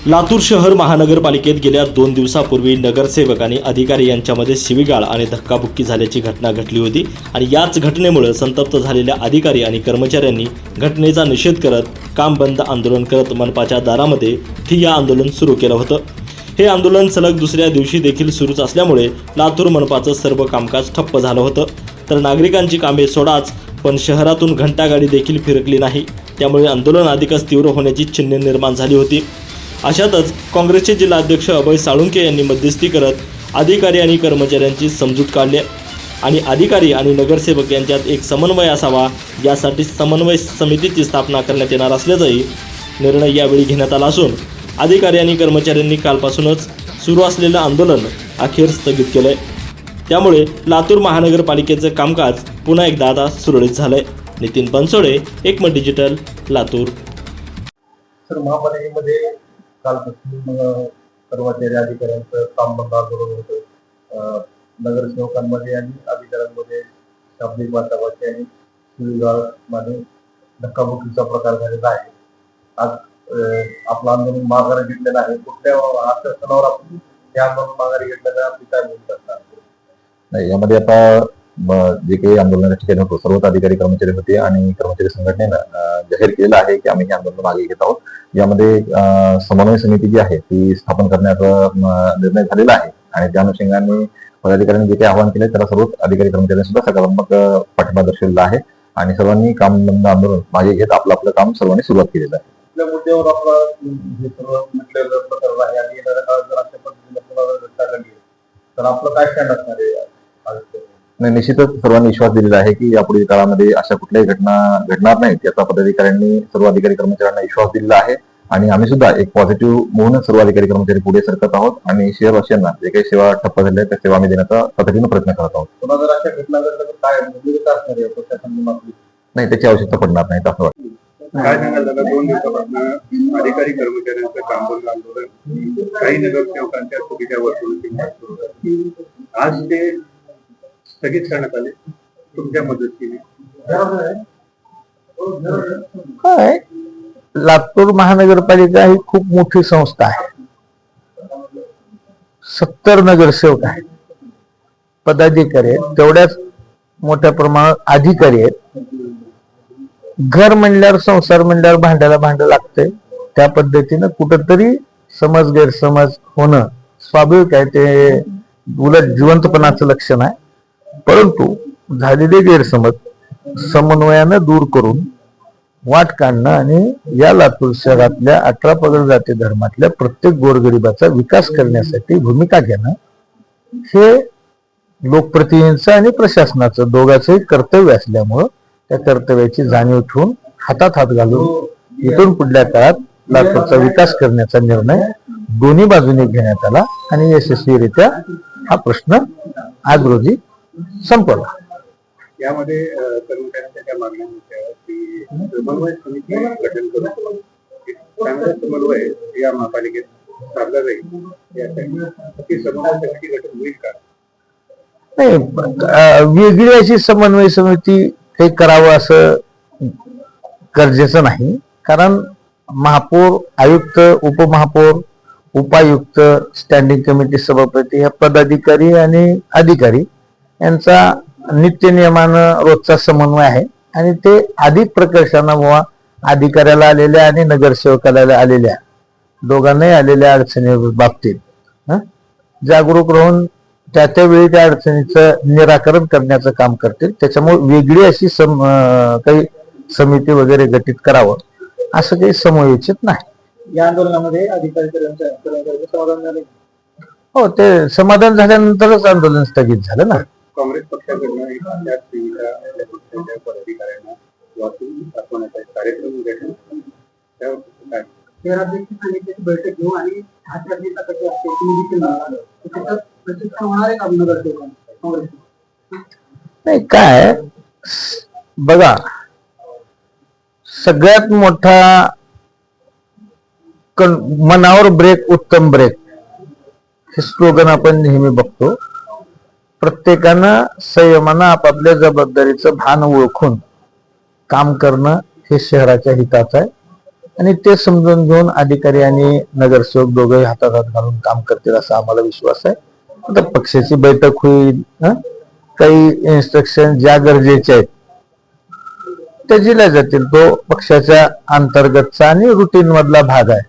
लातूर शहर महानगरपालिकेत गेल्या 2 दिवसापूर्वी नगरसेवक आणि अधिकारी यांच्यामध्ये शिवीगाळ आणि धक्काबुक्की झाल्याची घटना घडली होती आणि याच घटनेमुळे संतप्त झालेल्या अधिकारी आणि कर्मचाऱ्यांनी घटनेचा निषेध करत काम बंद आंदोलन करत मनपाच्या दारामध्ये ठिय्या आंदोलन सुरू केलं होतं। हे आंदोलन सलग दुसऱ्या दिवशी देखील सुरूच असल्यामुळे लातूर मनपाचं सर्व कामकाज ठप्प झालं होतं। तर नागरिकांची कामे सोडाच पण शहरातून घंटागाडी देखील फिरकली नाही, त्यामुळे आंदोलन अधिकच तीव्र होण्याची चिन्हे निर्माण झाली होती। अशातच काँग्रेसचे जिल्हाध्यक्ष अभय साळुंखे यांनी मध्यस्थी करत अधिकारी आणि कर्मचाऱ्यांची समजूत काढली आणि अधिकारी आणि नगरसेवक यांच्यात एक समन्वय असावा यासाठी समन्वय समितीची स्थापना करण्यात येणार असल्याचाही निर्णय यावेळी घेण्यात आला असून अधिकारी आणि कर्मचाऱ्यांनी कालपासूनच सुरू असलेलं आंदोलन अखेर स्थगित केलंय। त्यामुळे लातूर महानगरपालिकेचं कामकाज पुन्हा एकदा आता सुरळीत झालंय। नितीन बनसोडे, एकमत डिजिटल, लातूर। सर, महापालिकेमध्ये कालपासून कर्मचारी अधिकाऱ्यांचं काम बंद आंदोलन होतं। नगरसेवकांमध्ये आणि अधिकाऱ्यांमध्ये शाब्दिक वाटाघाटी आणि शिवीगाळमध्ये धक्काबुक्कीचा प्रकार झालेला आहे। आज आपलं आंदोलन माघारी घेतलेलं आहे। कुठल्या आश्वासनावर आपण हे आंदोलन माघारी घेतलेलं आपली काय भूमिका असणार? नाही, यामध्ये आता जे काही आंदोलनाच्या ठिकाणी होतो सर्वच अधिकारी कर्मचारी होते आणि कर्मचारी संघटनेनं जाहीर केलेलं आहे की आम्ही हे आंदोलन मागे घेत आहोत। यामध्ये समन्वय समिती जी आहे ती स्थापन करण्याचा निर्णय झालेला आहे आणि त्या अनुषंगाने पदाधिकाऱ्यांनी जे काही आवाहन केले त्याला सर्वच अधिकारी कर्मचाऱ्यांनी सुद्धा सकारात्मक पाठिंबा दर्शवलेला आहे आणि सर्वांनी काम बंद आंदोलन मागे घेत आपलं काम सर्वांनी सुरुवात केलेलं आहे। आपल्या मुद्द्यावर आपलं हे सर्व म्हटलेलं प्रकरण आहे आणि येणाऱ्या काळात जर अशा पद्धतीने पुन्हा घटना घडली तर आपलं काय स्टँड असणार आहे? नाही, निश्चितच सर्वांनी विश्वास दिलेला आहे की यापुढील काळामध्ये अशा कुठल्याही घटना घडणार नाहीत याचा पदाधिकाऱ्यांनी सर्व अधिकारी कर्मचाऱ्यांना विश्वास दिलेला आहे आणि आम्ही सुद्धा एक पॉझिटिव्ह म्हणून सर्व अधिकारी कर्मचारी पुढे सरकत आहोत आणि शहरवासियांना जे काही सेवा ठप्प झाल्या त्या सेवा आम्ही देण्याचा तातडीनं प्रयत्न करत आहोत। पुन्हा जर अशा घटना घडल्या तर काय भूमिका असणार आहे प्रशासन? नाही, त्याची आवश्यकता पडणार नाही असं वाटतं। काय सांगाल दादा, 2 दिवसापासून अधिकारी कर्मचाऱ्यांचं काम बंद आंदोलन, काही नगरसेवकांच्या चुकीच्या वर्तणुकीमुळे आज ते स्थगित करण्यात आले, तुमच्या मदतीने काय? लातूर महानगरपालिका ही खूप मोठी संस्था आहे। 70 नगरसेवक आहेत, पदाधिकारी आहेत, तेवढ्याच मोठ्या प्रमाणात अधिकारी आहेत। घर म्हणल्यावर संसार म्हणल्यावर भांड्याला भांड लागतंय, त्या पद्धतीनं कुठंतरी समज गैरसमज होणं स्वाभाविक आहे, ते उलट जिवंतपणाचं लक्षण आहे। परंतु झालेले गैरसमज समन्वयानं दूर करून वाट काढणं आणि या लातूर शहरातल्या 18 पगड जाती धर्मातल्या प्रत्येक गोरगरिबाचा विकास करण्यासाठी भूमिका घेणं हे लोकप्रतिनिधींचं आणि प्रशासनाचं दोघांचंही कर्तव्य असल्यामुळं त्या कर्तव्याची जाणीव ठेवून हातात हात घालून इथून पुढल्या काळात लातूरचा विकास करण्याचा निर्णय दोन्ही बाजूने घेण्यात आला आणि यशस्वीरित्या हा प्रश्न आज रोजी संपवला। यामध्ये कर्मचाऱ्यांच्या ज्या मागण्या होत्या की समन्वय समिती गठन करून चांगला समन्वय या महापालिकेत साधला जाईल, यासाठी समन्वय समिती गठन होईल का? नाही, वेगळी अशी समन्वय समिती हे करावं असं गरजेचं नाही, कारण महापौर, आयुक्त, उपमहापौर, उपायुक्त, स्टँडिंग कमिटी सभापती हे पदाधिकारी आणि अधिकारी यांचा नित्य नियमानं रोजचा समन्वय आहे आणि ते अधिक प्रकर्षानं व अधिकाऱ्याला आलेल्या आणि नगरसेवकाला आलेल्या दोघांनाही आलेल्या अडचणी बाबतीत जागरूक राहून त्या त्यावेळी त्या अडचणीचं निराकरण करण्याचं काम करतील। त्याच्यामुळे वेगळी अशी काही समिती वगैरे गठीत करावं असं काही समयोचित नाही। या आंदोलनामध्ये अधिकारी कर्मचाऱ्यांचं समाधान झाले? हो, ते समाधान झाल्यानंतरच आंदोलन स्थगित झालं ना। काँग्रेस पक्षाकडनं त्याच पक्षाच्या पदाधिकाऱ्यांना वाचून दाखवण्याचा कार्यक्रम गठन काय शहराध्यक्ष समितीची बैठक घेऊ आणि नाही, काय बघा, सगळ्यात मोठा मनावर ब्रेक उत्तम ब्रेक हे स्लोगन आपण नेहमी बघतो। प्रत्येकानं संयमानं आपापल्या जबाबदारीचं भान ओळखून काम करणं हे शहराच्या हिताचं आहे। आणि ते समजून घेऊन अधिकारी आणि नगरसेवक दोघे हातात हात घालून काम करतील असा आम्हाला विश्वास आहे. आता पक्षाची बैठक होईल, काही इन्स्ट्रक्शन ज्या गरजेचे आहेत त्या दिल्या जातील. तो पक्षाच्या अंतर्गतचा आणि रुटीन मधला भाग आहे.